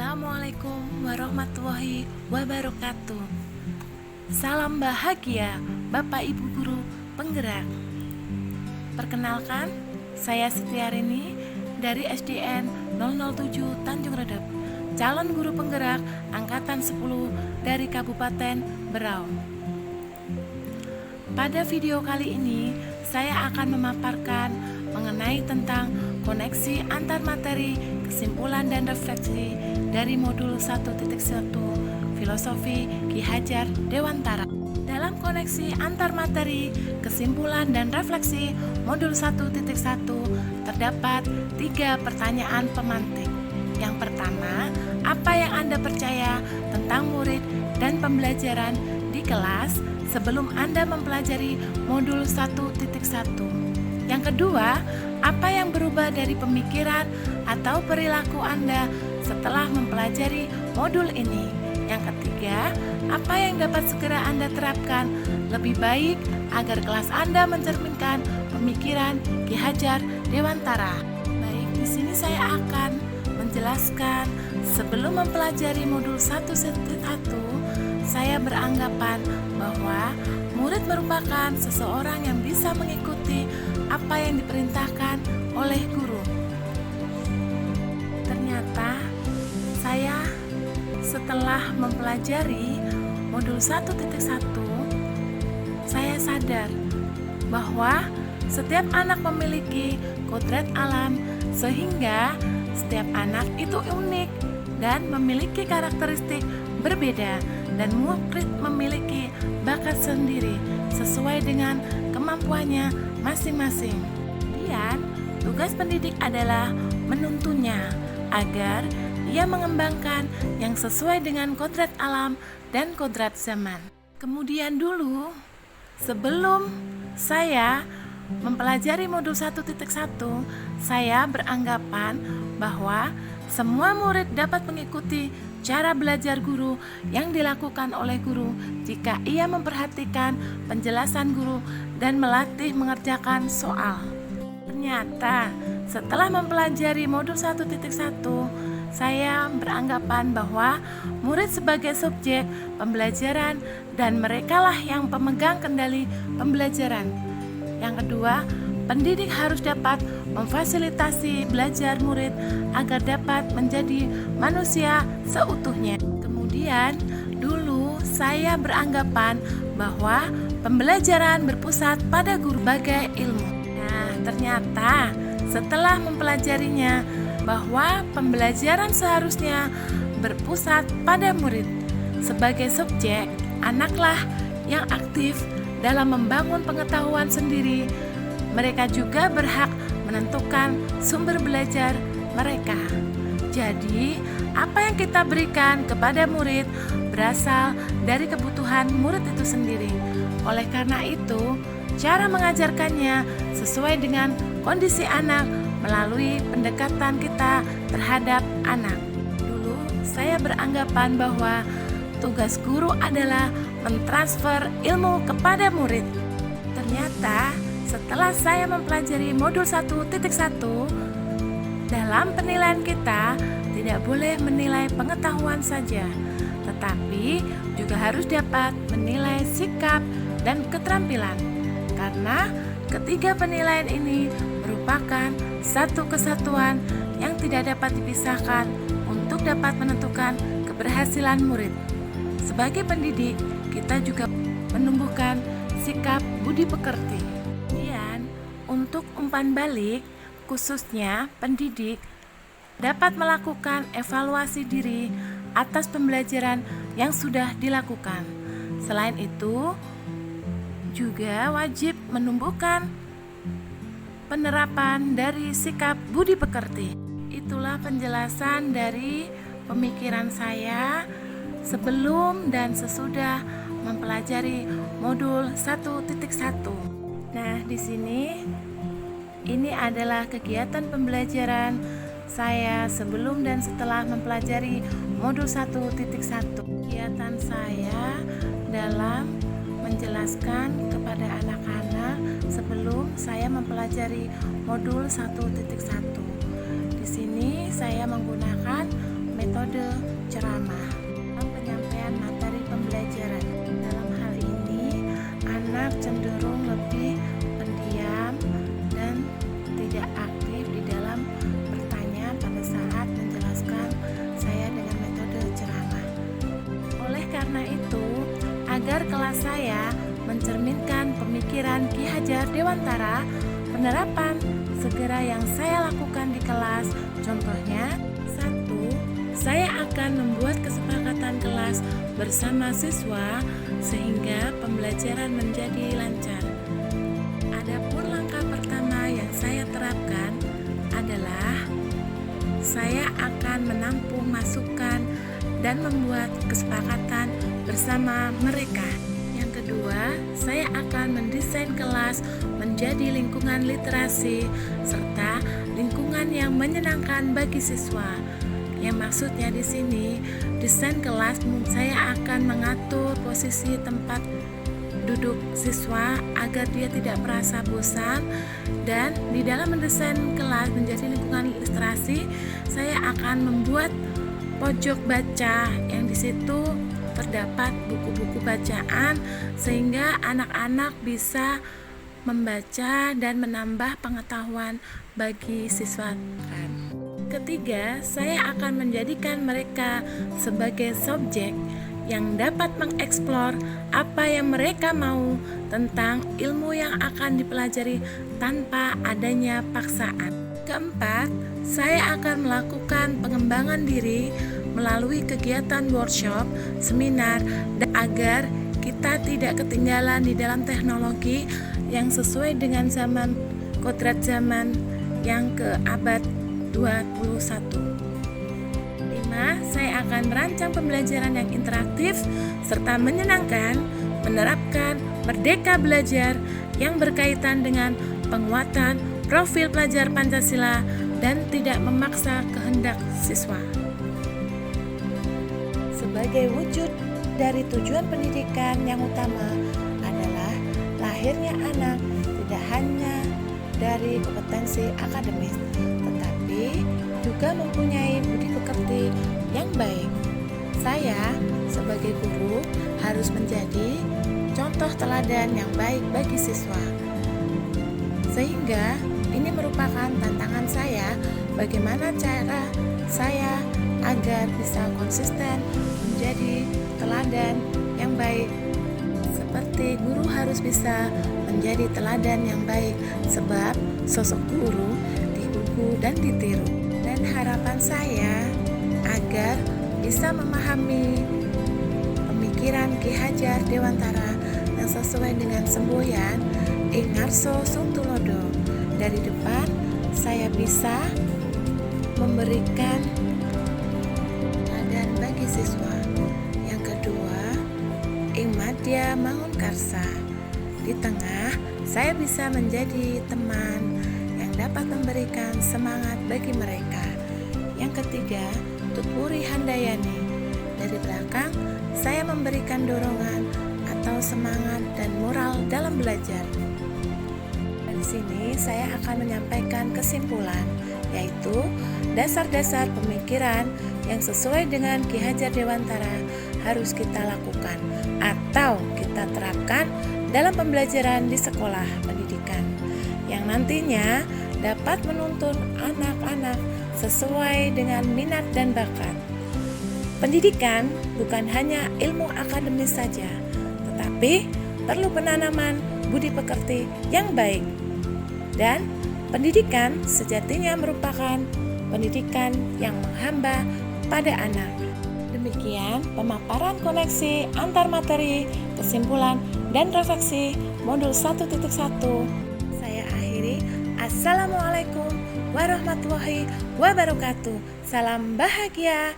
Assalamualaikum warahmatullahi wabarakatuh. Salam bahagia Bapak Ibu Guru Penggerak. Perkenalkan, saya Siti Arini dari SDN 007 Tanjung Redep, calon guru penggerak angkatan 10 dari Kabupaten Berau. Pada video kali ini, saya akan memaparkan mengenai tentang koneksi antar materi, kesimpulan dan refleksi dari modul 1.1 Filosofi Ki Hajar Dewantara. Dalam koneksi antar materi, kesimpulan dan refleksi modul 1.1 terdapat 3 pertanyaan pemantik. Yang pertama, apa yang Anda percaya tentang murid dan pembelajaran di kelas sebelum Anda mempelajari modul 1.1? Yang kedua, apa yang berubah dari pemikiran atau perilaku Anda setelah mempelajari modul ini? Yang ketiga, apa yang dapat segera Anda terapkan lebih baik agar kelas Anda mencerminkan pemikiran Ki Hajar Dewantara? Baik, di sini saya akan menjelaskan sebelum mempelajari modul 1.1, saya beranggapan bahwa murid merupakan seseorang yang bisa mengikuti apa yang diperintahkan oleh guru. Ternyata saya setelah mempelajari modul 1.1, saya sadar bahwa setiap anak memiliki kodrat alam, sehingga setiap anak itu unik dan memiliki karakteristik berbeda, dan murid memiliki bakat sendiri sesuai dengan kemampuannya masing-masing. Kemudian, tugas pendidik adalah menuntunnya agar ia mengembangkan yang sesuai dengan kodrat alam dan kodrat zaman. Kemudian dulu, sebelum saya mempelajari modul 1.1, saya beranggapan bahwa semua murid dapat mengikuti cara belajar guru yang dilakukan oleh guru jika ia memperhatikan penjelasan guru dan melatih mengerjakan soal. Ternyata setelah mempelajari modul 1.1, saya beranggapan bahwa murid sebagai subjek pembelajaran dan merekalah yang pemegang kendali pembelajaran. Yang kedua, pendidik harus dapat memfasilitasi belajar murid agar dapat menjadi manusia seutuhnya. Kemudian, dulu saya beranggapan bahwa pembelajaran berpusat pada guru sebagai ilmu. Nah, ternyata setelah mempelajarinya bahwa pembelajaran seharusnya berpusat pada murid. Sebagai subjek, anaklah yang aktif dalam membangun pengetahuan sendiri. Mereka juga berhak menentukan sumber belajar mereka. Jadi, apa yang kita berikan kepada murid berasal dari kebutuhan murid itu sendiri. Oleh karena itu, cara mengajarkannya sesuai dengan kondisi anak melalui pendekatan kita terhadap anak. Dulu, saya beranggapan bahwa tugas guru adalah mentransfer ilmu kepada murid. Ternyata, setelah saya mempelajari modul 1.1, dalam penilaian kita tidak boleh menilai pengetahuan saja, tetapi juga harus dapat menilai sikap dan keterampilan. Karena ketiga penilaian ini merupakan satu kesatuan yang tidak dapat dipisahkan untuk dapat menentukan keberhasilan murid. Sebagai pendidik, kita juga menumbuhkan sikap budi pekerti. Kemudian, untuk umpan balik, khususnya pendidik dapat melakukan evaluasi diri atas pembelajaran yang sudah dilakukan. Selain itu, juga wajib menumbuhkan penerapan dari sikap budi pekerti. Itulah penjelasan dari pemikiran saya sebelum dan sesudah mempelajari modul 1.1. Nah, di sini ini adalah kegiatan pembelajaran saya sebelum dan setelah mempelajari modul 1.1. Kegiatan saya dalam menjelaskan kepada anak-anak sebelum saya mempelajari modul 1.1. Di sini saya menggunakan metode cenderung lebih pendiam dan tidak aktif di dalam bertanya pada saat menjelaskan saya dengan metode ceramah. Oleh karena itu, agar kelas saya mencerminkan pemikiran Ki Hajar Dewantara, penerapan segera yang saya lakukan di kelas, contohnya, 1. Saya akan membuat kesepakatan kelas bersama siswa sehingga pembelajaran menjadi lancar. Adapun langkah pertama yang saya terapkan adalah saya akan menampung masukan dan membuat kesepakatan bersama mereka. Yang kedua, saya akan mendesain kelas menjadi lingkungan literasi serta lingkungan yang menyenangkan bagi siswa. Yang maksudnya di sini, desain kelas saya akan mengatur posisi tempat duduk siswa agar dia tidak merasa bosan, dan di dalam mendesain kelas menjadi lingkungan literasi, saya akan membuat pojok baca yang di situ terdapat buku-buku bacaan sehingga anak-anak bisa membaca dan menambah pengetahuan bagi siswa. Ketiga, saya akan menjadikan mereka sebagai subjek yang dapat mengeksplor apa yang mereka mau tentang ilmu yang akan dipelajari tanpa adanya paksaan. Keempat, saya akan melakukan pengembangan diri melalui kegiatan workshop, seminar, agar kita tidak ketinggalan di dalam teknologi yang sesuai dengan kodrat zaman yang ke abad 21. 5. Saya akan merancang pembelajaran yang interaktif serta menyenangkan, menerapkan Merdeka Belajar yang berkaitan dengan penguatan profil pelajar Pancasila dan tidak memaksa kehendak siswa. Sebagai wujud dari tujuan pendidikan yang utama adalah lahirnya anak tidak hanya dari kompetensi akademis, tetapi juga mempunyai budi pekerti yang baik. Saya sebagai guru harus menjadi contoh teladan yang baik bagi siswa. Sehingga ini merupakan tantangan saya, bagaimana cara saya agar bisa konsisten menjadi teladan yang baik. Seperti guru harus bisa menjadi teladan yang baik, sebab sosok guru digugu dan ditiru. Dan harapan saya agar bisa memahami pemikiran Ki Hajar Dewantara yang sesuai dengan semboyan Ing Ngarso Sungtulodo. Dari depan saya bisa memberikan teladan bagi siswa. Yang kedua, Ing Madya Mangunkarsa. Di tengah saya bisa menjadi teman yang dapat memberikan semangat bagi mereka. Yang ketiga, Tutpuri Handayani. Dari belakang saya memberikan dorongan atau semangat dan moral dalam belajar. Di sini saya akan menyampaikan kesimpulan, yaitu dasar-dasar pemikiran yang sesuai dengan Ki Hajar Dewantara harus kita lakukan atau kita terapkan dalam pembelajaran di sekolah pendidikan, yang nantinya dapat menuntun anak-anak sesuai dengan minat dan bakat. Pendidikan bukan hanya ilmu akademis saja, tetapi perlu penanaman budi pekerti yang baik. Dan pendidikan sejatinya merupakan pendidikan yang menghamba pada anak. Demikian pemaparan koneksi antar materi, kesimpulan, dan refleksi modul 1.1. Saya akhiri. Assalamualaikum warahmatullahi wabarakatuh. Salam bahagia.